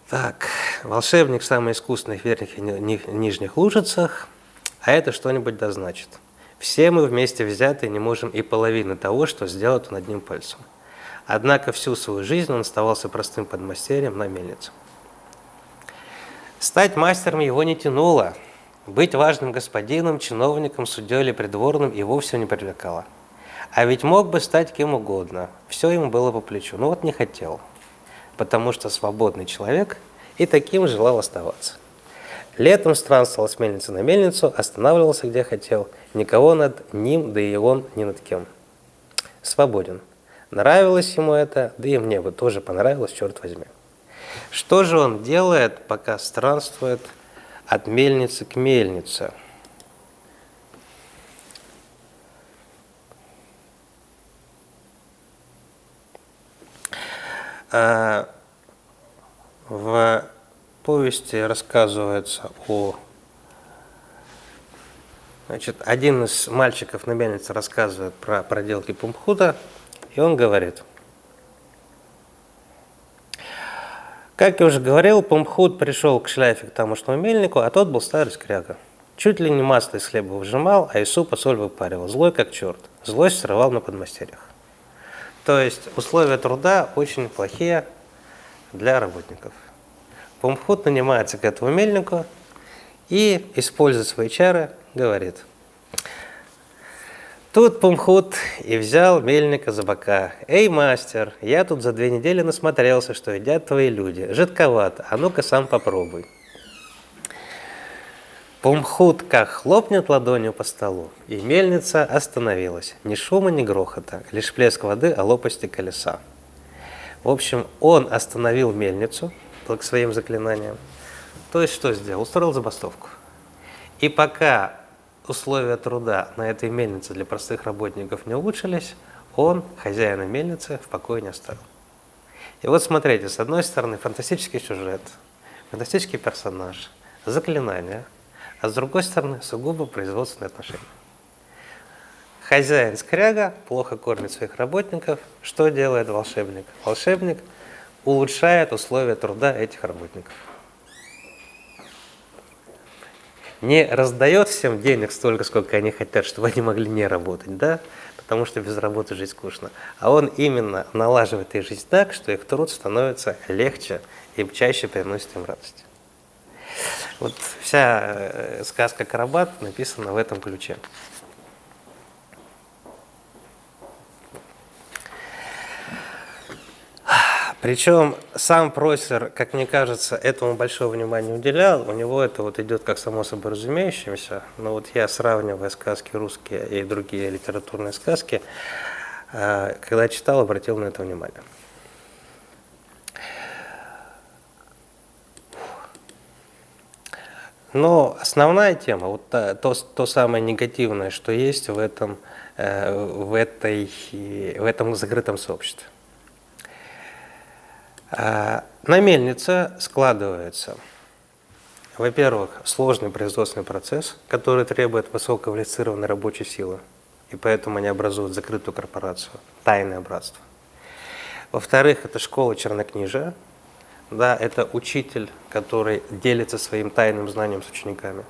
Так, волшебник самый искусный в верхних и нижних лужицах, а это что-нибудь да значит. Все мы вместе взятые не можем и половины того, что сделать он одним пальцем. Однако всю свою жизнь он оставался простым подмастерьем на мельнице. Стать мастером его не тянуло. Быть важным господином, чиновником, судьей или придворным и вовсе не привлекало. А ведь мог бы стать кем угодно. Все ему было по плечу. Но вот не хотел. Потому что свободный человек и таким желал оставаться. Летом странствовал с мельницы на мельницу, останавливался где хотел. Никого над ним, да и он ни над кем. Свободен. Нравилось ему это, да и мне бы тоже понравилось, черт возьми. Что же он делает, пока странствует от мельницы к мельнице? В повести рассказывается о... Значит, один из мальчиков на мельнице рассказывает про проделки Пумхута, и он говорит: как я уже говорил, Пумхут пришел к шляйфе, к тамошнему мельнику, а тот был старый скряга. Чуть ли не масло из хлеба выжимал, а из супа соль выпаривал. Злой как черт. Злость срывал на подмастерьях. То есть условия труда очень плохие для работников. Пумхут нанимается к этому мельнику и, используя свои чары, говорит: тут Пумхут и взял мельника за бока. «Эй, мастер, я тут за 2 недели насмотрелся, что едят твои люди. Жидковато, а ну-ка сам попробуй». Пумхут как хлопнет ладонью по столу, и мельница остановилась. Ни шума, ни грохота, лишь плеск воды о лопасти колеса. В общем, он остановил мельницу к своим заклинаниям. То есть что сделал? Устроил забастовку. И пока условия труда на этой мельнице для простых работников не улучшились, он, хозяина мельницы, в покое не оставил. И вот смотрите, с одной стороны фантастический сюжет, фантастический персонаж, заклинания, а с другой стороны сугубо производственные отношения. Хозяин скряга плохо кормит своих работников. Что делает волшебник? Волшебник улучшает условия труда этих работников. Не раздает всем денег столько, сколько они хотят, чтобы они могли не работать, да? Потому что без работы жить скучно. А он именно налаживает их жизнь так, что их труд становится легче и чаще приносит им радость. Вот вся сказка «Карабат» написана в этом ключе. Причем сам Просер, как мне кажется, этому большого внимания уделял. У него это вот идет как само собой разумеющимся. Но вот я, сравнивая сказки русские и другие литературные сказки, когда читал, обратил на это внимание. Но основная тема, вот то самое негативное, что есть в этом закрытом сообществе. На мельнице складывается, во-первых, сложный производственный процесс, который требует высококвалифицированной рабочей силы, и поэтому они образуют закрытую корпорацию, тайное братство. Во-вторых, это школа чернокнижия, да, это учитель, который делится своим тайным знанием с учениками.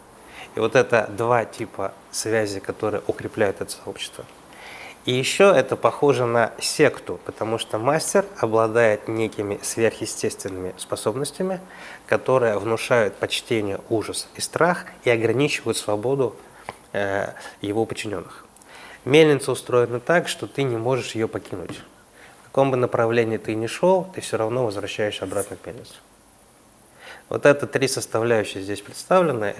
И вот это 2 типа связи, которые укрепляют это сообщество. И еще это похоже на секту, потому что мастер обладает некими сверхъестественными способностями, которые внушают почтение, ужас и страх и ограничивают свободу его подчиненных. Мельница устроена так, что ты не можешь ее покинуть. В каком бы направлении ты ни шел, ты все равно возвращаешься обратно к мельнице. Вот это 3 составляющие здесь представлены.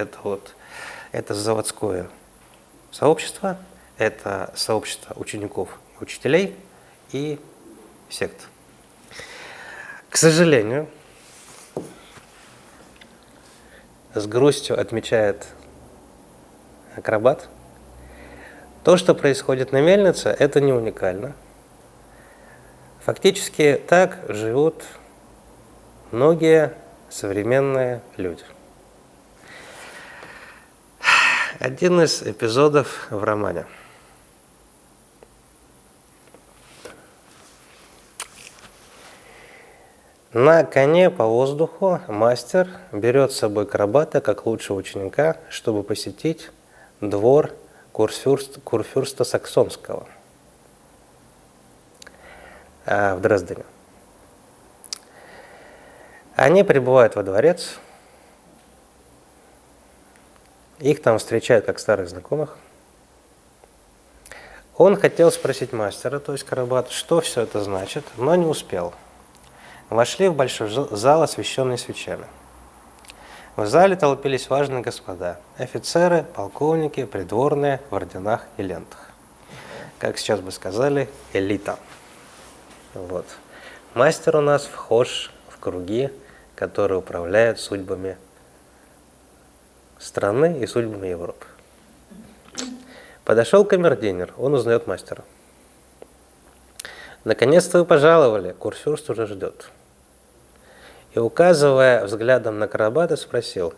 Это заводское сообщество, это сообщество учеников и учителей и сект. К сожалению, с грустью отмечает Акробат, то, что происходит на мельнице, это не уникально. Фактически так живут многие современные люди. Один из эпизодов в романе. На коне по воздуху мастер берет с собой Карабата как лучшего ученика, чтобы посетить двор курфюрста Саксонского в Дрездене. Они прибывают во дворец, Их там встречают как старых знакомых. Он хотел спросить мастера, то есть Карабат, что все это значит, но не успел. Вошли в большой зал, освещенный свечами. В зале толпились важные господа, офицеры, полковники, придворные в орденах и лентах. Как сейчас бы сказали, элита. Вот. Мастер у нас вхож в круги, которые управляют судьбами страны и судьбами Европы. Подошел камердинер, он узнает мастера. Наконец-то вы пожаловали, курфюрст уже ждет. И, указывая взглядом на Карабата, спросил: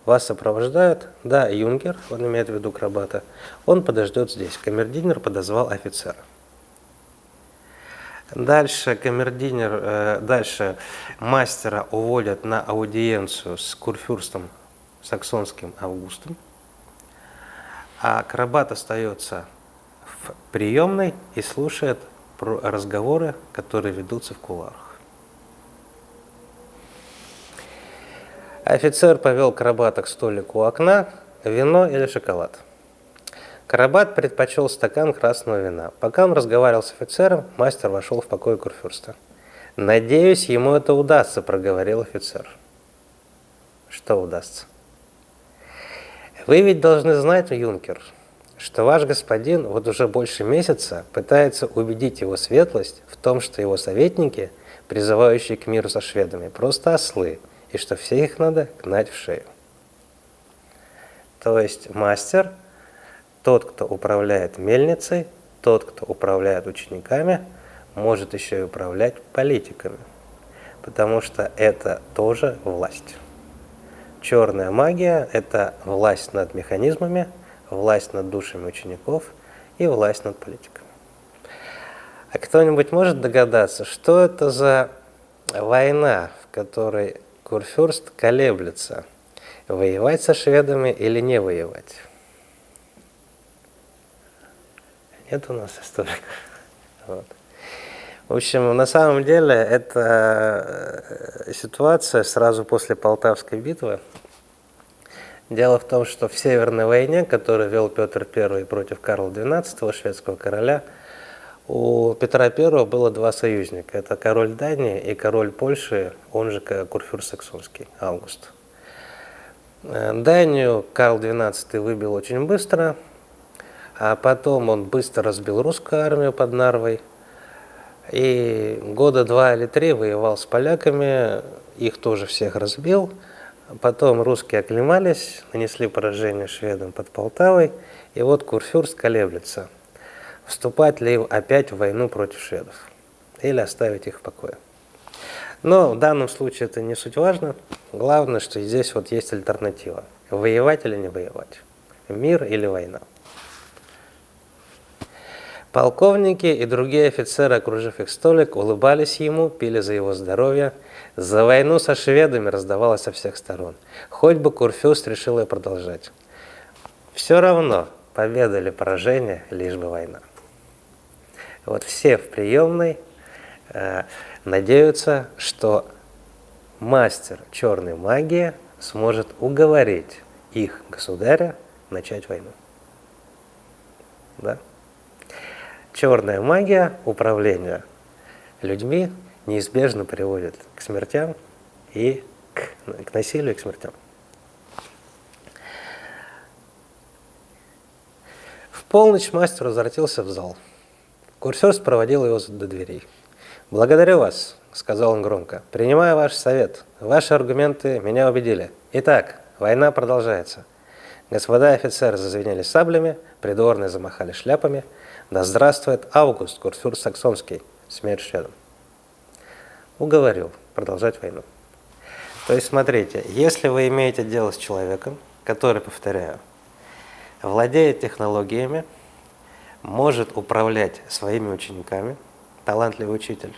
вас сопровождают? Да, юнкер, он имеет в виду Карабата, он подождет здесь. Камердинер подозвал офицера. Дальше мастера уводят на аудиенцию с курфюрстом саксонским Августом, а Карабат остается в приемной и слушает разговоры, которые ведутся в кулуарах. Офицер повел Карабата к столику у окна: вино или шоколад. Карабат предпочел стакан красного вина. Пока он разговаривал с офицером, мастер вошел в покой курфюрста. «Надеюсь, ему это удастся», — проговорил офицер. «Что удастся?» «Вы ведь должны знать, юнкер, что ваш господин вот уже больше месяца пытается убедить его светлость в том, что его советники, призывающие к миру со шведами, просто ослы, и что всех их надо гнать в шею». То есть мастер, тот, кто управляет мельницей, тот, кто управляет учениками, может еще и управлять политиками, потому что это тоже власть. Черная магия – это власть над механизмами, власть над душами учеников и власть над политиками. А кто-нибудь может догадаться, что это за война, в которой курфюрст колеблется, воевать со шведами или не воевать? Нет у нас историков. Вот. В общем, на самом деле, это ситуация сразу после Полтавской битвы. Дело в том, что в Северной войне, которую вел Петр I против Карла XII, шведского короля, у Петра I было два союзника. Это король Дании и король Польши, он же курфюрст саксонский, Август. Данию Карл XII выбил очень быстро, а потом он быстро разбил русскую армию под Нарвой. И года 2 или 3 воевал с поляками, их тоже всех разбил. Потом русские оклемались, нанесли поражение шведам под Полтавой. И вот курфюрст колеблется, вступать ли опять в войну против шведов или оставить их в покое. Но в данном случае это не суть важно. Главное, что здесь вот есть альтернатива. Воевать или не воевать? Мир или война? Полковники и другие офицеры, окружив их столик, улыбались ему, пили за его здоровье. За войну со шведами раздавалось со всех сторон. Хоть бы курфюрст решил ее продолжать. Все равно, победа или поражение, лишь бы война. Вот все в приемной надеются, что мастер черной магии сможет уговорить их государя начать войну. Да? Черная магия управления людьми неизбежно приводит к смертям и к насилию и к смертям. В полночь мастер возвратился в зал. Курфюрст проводил его до дверей. «Благодарю вас», — сказал он громко. «Принимаю ваш совет. Ваши аргументы меня убедили. Итак, война продолжается». Господа офицеры зазвенели саблями, придворные замахали шляпами. Да здравствует Август, курфюрст саксонский, смерть шведам. Уговорил продолжать войну. То есть, смотрите, если вы имеете дело с человеком, который, повторяю, владеет технологиями, может управлять своими учениками, талантливый учитель,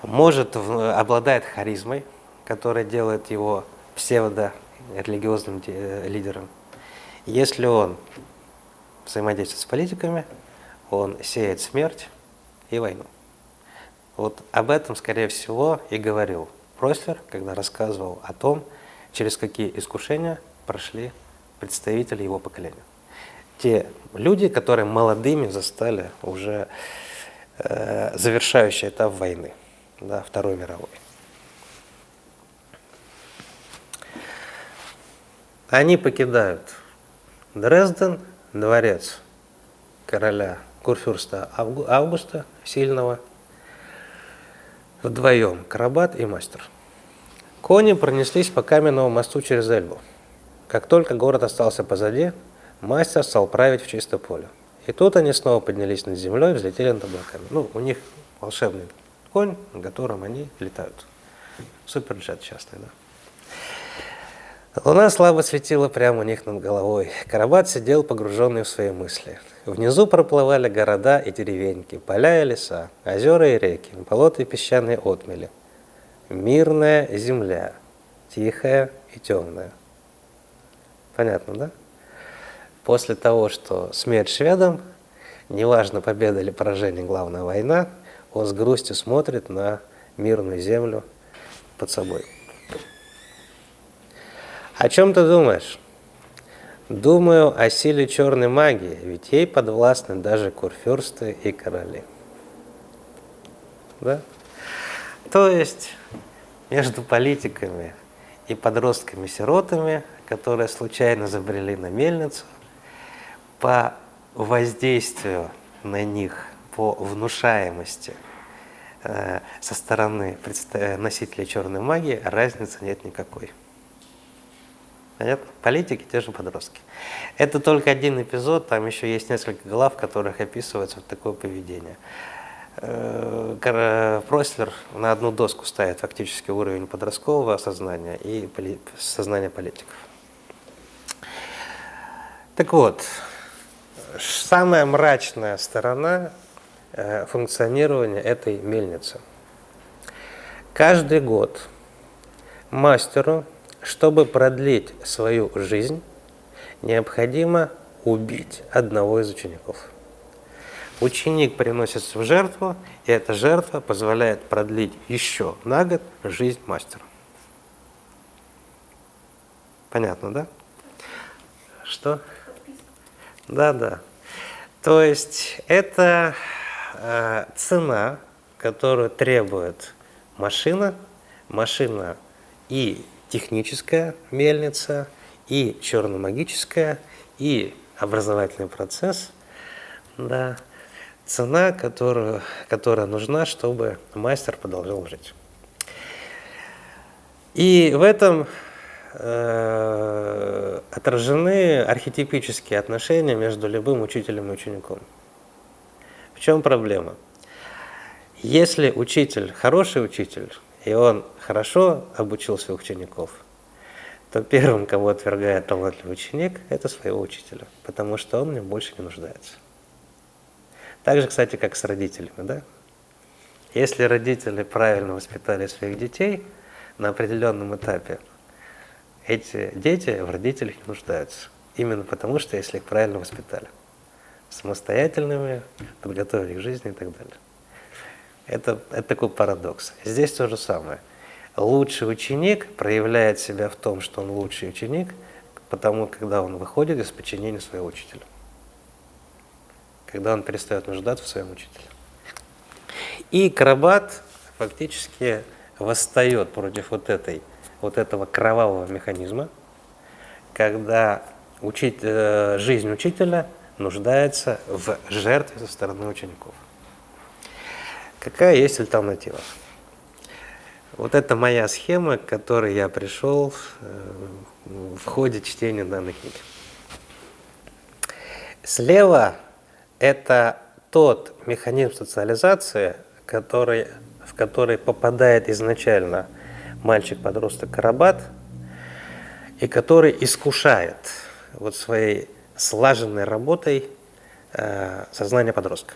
обладает харизмой, которая делает его псевдо-религиозным лидером. Если он взаимодействует с политиками, он сеет смерть и войну. Вот об этом, скорее всего, и говорил Прослер, когда рассказывал о том, через какие искушения прошли представители его поколения. Те люди, которые молодыми застали уже завершающий этап войны, да, Второй мировой. Они покидают Дрезден, дворец короля Курфюрста Августа Сильного, вдвоем, Карабат и мастер. Кони пронеслись по каменному мосту через Эльбу. Как только город остался позади, мастер стал править в чистое поле. И тут они снова поднялись над землей, взлетели над облаками. Ну, у них волшебный конь, на котором они летают. Суперджет частный, да. Луна слабо светила прямо у них над головой. Карабат сидел, погруженный в свои мысли. Внизу проплывали города и деревеньки, поля и леса, озера и реки, болота и песчаные отмели. Мирная земля, тихая и темная. Понятно, да? После того, что смерть шведам, неважно, победа или поражение, главная война, он с грустью смотрит на мирную землю под собой. О чем ты думаешь? Думаю о силе черной магии, ведь ей подвластны даже курфюрсты и короли. Да? То есть между политиками и подростками-сиротами, которые случайно забрели на мельницу, по воздействию на них, по внушаемости со стороны носителей черной магии разницы нет никакой. Понятно? Политики те же подростки. Это только один эпизод, там еще есть несколько глав, в которых описывается вот такое поведение. Прослер на одну доску ставит фактически уровень подросткового сознания и сознания политиков. Так вот, самая мрачная сторона функционирования этой мельницы. Каждый год мастеру, чтобы продлить свою жизнь, необходимо убить одного из учеников. Ученик приносится в жертву, и эта жертва позволяет продлить еще на год жизнь мастера. Понятно, да? Что? Да. То есть это цена, которую требует машина и техническая мельница, и черномагическая, и образовательный процесс, да, цена, которая нужна, чтобы мастер продолжал жить. И в этом отражены архетипические отношения между любым учителем и учеником. В чем проблема? Если учитель хороший учитель, и он хорошо обучил своих учеников, то первым, кого отвергает талантливый ученик, это своего учителя, потому что он в нем больше не нуждается. Так же, кстати, как с родителями, да? Если родители правильно воспитали своих детей, на определенном этапе эти дети в родителях не нуждаются. Именно потому, что если их правильно воспитали. Самостоятельными, подготовили к жизни и так далее. Это такой парадокс. Здесь то же самое. Лучший ученик проявляет себя в том, что он лучший ученик, потому когда он выходит из подчинения своего учителя. Когда он перестает нуждаться в своем учителе. И Карабат фактически восстает против вот этого кровавого механизма, когда жизнь учителя нуждается в жертве со стороны учеников. Какая есть альтернатива? Вот это моя схема, к которой я пришел в ходе чтения данной книги. Слева это тот механизм социализации, в который попадает изначально мальчик-подросток Карабат, и который искушает вот своей слаженной работой сознание подростка.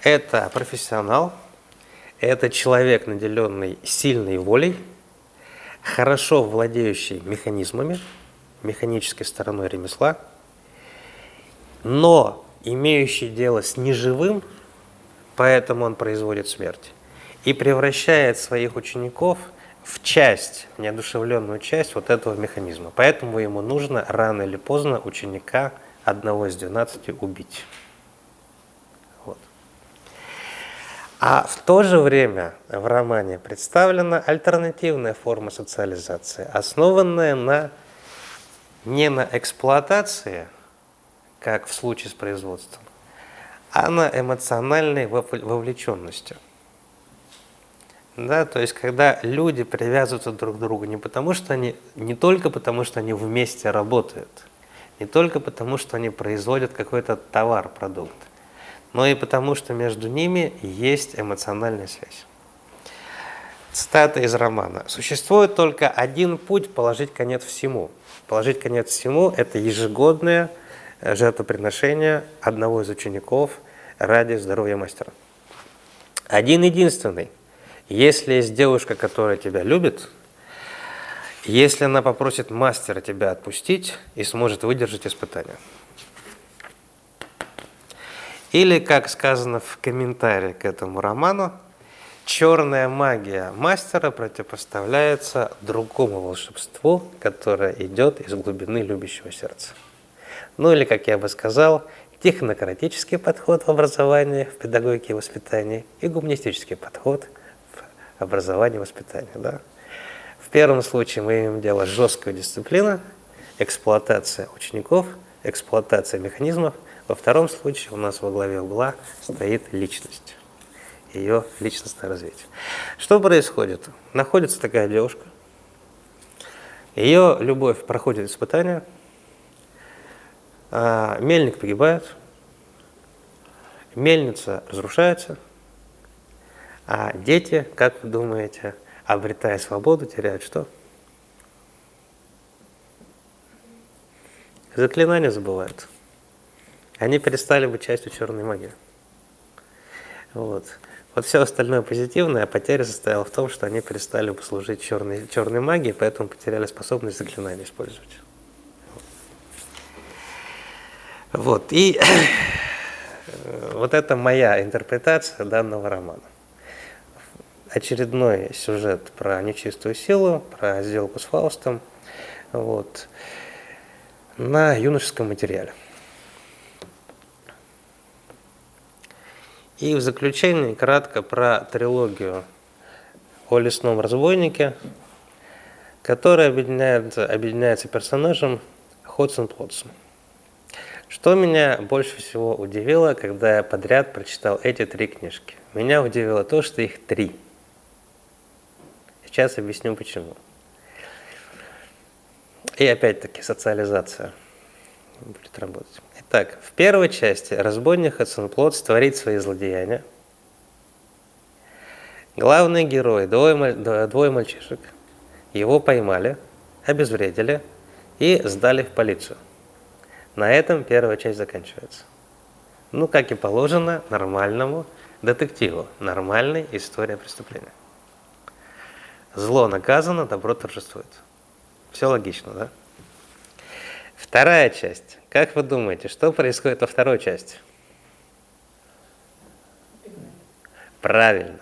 Это профессионал, это человек, наделенный сильной волей, хорошо владеющий механизмами, механической стороной ремесла, но имеющий дело с неживым, поэтому он производит смерть, и превращает своих учеников в часть, в неодушевленную часть вот этого механизма. Поэтому ему нужно рано или поздно ученика одного из 12 убить. Вот. А в то же время в романе представлена альтернативная форма социализации, основанная не на эксплуатации, как в случае с производством, а на эмоциональной вовлеченности. Да, то есть, когда люди привязываются друг к другу не только потому, что они вместе работают, не только потому, что они производят какой-то товар, продукт, но и потому, что между ними есть эмоциональная связь. Цитата из романа. «Существует только один путь положить конец всему. Положить конец всему – это ежегодное жертвоприношение одного из учеников ради здоровья мастера. Один единственный. Если есть девушка, которая тебя любит, если она попросит мастера тебя отпустить и сможет выдержать испытание». Или, как сказано в комментарии к этому роману, черная магия мастера противопоставляется другому волшебству, которое идет из глубины любящего сердца. Ну или, как я бы сказал, технократический подход в образовании, в педагогике и воспитании и гуманистический подход в образовании и воспитании. Да? В первом случае мы имеем дело с жесткой дисциплиной, эксплуатация учеников, эксплуатация механизмов. Во втором случае у нас во главе угла стоит личность, ее личностное развитие. Что происходит? Находится такая девушка, ее любовь проходит испытания, мельник погибает, мельница разрушается, а дети, как вы думаете, обретая свободу, теряют что? Заклинания забывают. Они перестали быть частью черной магии. Вот все остальное позитивное, а потеря состояла в том, что они перестали бы служить черной магии, поэтому потеряли способность заклинания использовать. Вот, и вот это моя интерпретация данного романа. Очередной сюжет про нечистую силу, про сделку с Фаустом, вот, на юношеском материале. И в заключение кратко про трилогию о лесном разбойнике, которая объединяется персонажем Хотсен-Плотсом. Что меня больше всего удивило, когда я подряд прочитал эти 3 книжки? Меня удивило то, что их 3. Сейчас объясню почему. И опять-таки социализация будет работать. Итак, в первой части разбойник Хотсен-Плотс творит свои злодеяния. Главный герой, двое мальчишек, его поймали, обезвредили и сдали в полицию. На этом первая часть заканчивается. Ну, как и положено нормальному детективу, нормальной истории преступления. Зло наказано, добро торжествует. Все логично, да? Вторая часть. Как вы думаете, что происходит во второй части? Правильно.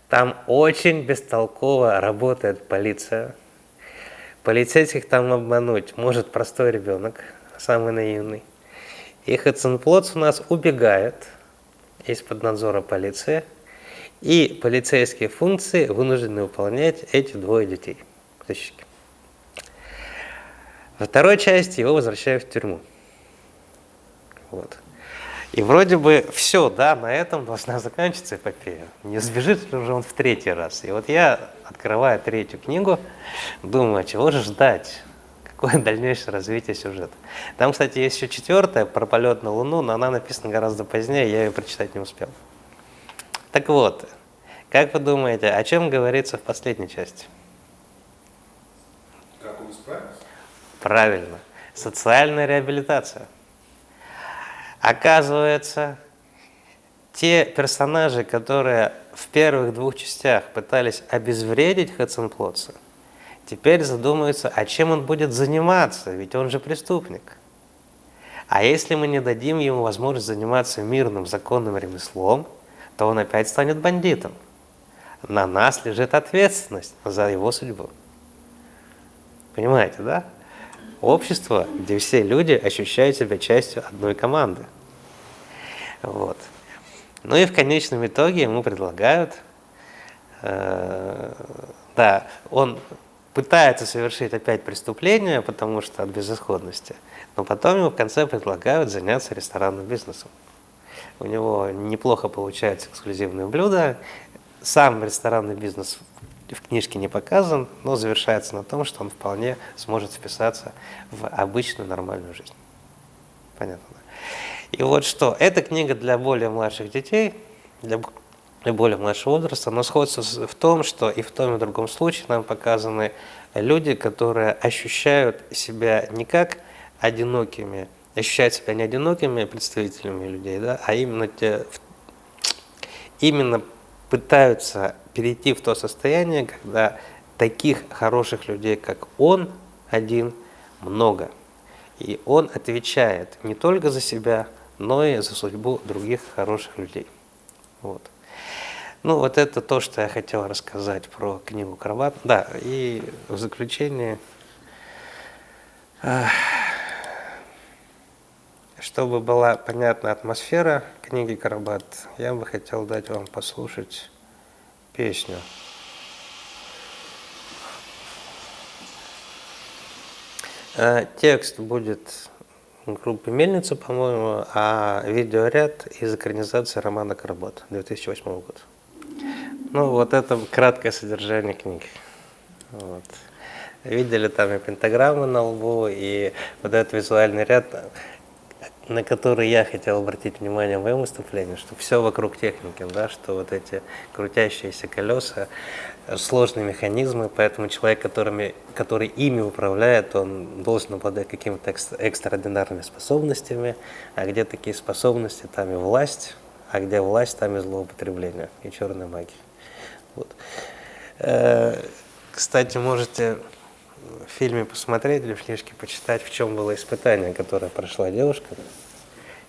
Там очень бестолково работает полиция. Полицейских там обмануть может простой ребенок, самый наивный. И Хотсен-Плотс у нас убегает из-под надзора полиции, и полицейские функции вынуждены выполнять эти 2 детей. Сыщики. Во второй части его возвращают в тюрьму. Вот. И вроде бы все, да, на этом должна заканчиваться эпопея. Не сбежит ли уже он в 3-й раз? И вот я, открывая 3-ю книгу, думаю, а чего же ждать? Какое дальнейшее развитие сюжета? Там, кстати, есть еще 4-я про полет на Луну, но она написана гораздо позднее, я ее прочитать не успел. Так вот, как вы думаете, о чем говорится в последней части? Как он справился? Правильно. Социальная реабилитация. Оказывается, те персонажи, которые в первых 2 частях пытались обезвредить Хотсен-Плотса, теперь задумаются, а чем он будет заниматься, ведь он же преступник. А если мы не дадим ему возможность заниматься мирным законным ремеслом, то он опять станет бандитом. на нас лежит ответственность за его судьбу. Понимаете, да? Общество, где все люди ощущают себя частью одной команды. Вот. Ну и в конечном итоге ему предлагают, да, он пытается совершить опять преступление, потому что от безысходности, но потом ему в конце предлагают заняться ресторанным бизнесом. У него неплохо получаются эксклюзивные блюда. Сам ресторанный бизнес в книжке не показан, но завершается на том, что он вполне сможет вписаться в обычную нормальную жизнь. Понятно? И вот что, эта книга для более младших детей, для более младшего возраста, но сходство в том, что и в том, и в другом случае нам показаны люди, которые ощущают себя не как одинокими, ощущают себя не одинокими представителями людей, да, а именно пытаются перейти в то состояние, когда таких хороших людей, как он один, много. И он отвечает не только за себя, но и за судьбу других хороших людей. Вот. Ну, вот это то, что я хотел рассказать про книгу Карабат. Да, и в заключение, чтобы была понятна атмосфера книги Карабат, я бы хотел дать вам послушать песню. Текст будет группы «Мельница», по-моему, а видеоряд из экранизации романа «Карабат» 2008 года. Ну, вот это краткое содержание книги. Вот. Видели там и пентаграммы на лбу, и вот этот визуальный ряд, на который я хотел обратить внимание в моем выступлении, что все вокруг техники, да, что вот эти крутящиеся колеса, сложные механизмы, поэтому человек, который ими управляет, он должен обладать какими-то экстраординарными способностями, а где такие способности, там и власть, а где власть, там и злоупотребление, и черная магия. Вот. Кстати, можете в фильме посмотреть или в книжке почитать, в чем было испытание, которое прошла девушка,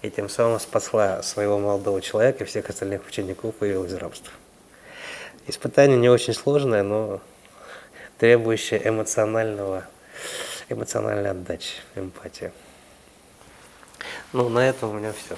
и тем самым спасла своего молодого человека и всех остальных учеников, вывела из рабства. Испытание не очень сложное, но требующее эмоциональной отдачи, эмпатии. Ну, на этом у меня все.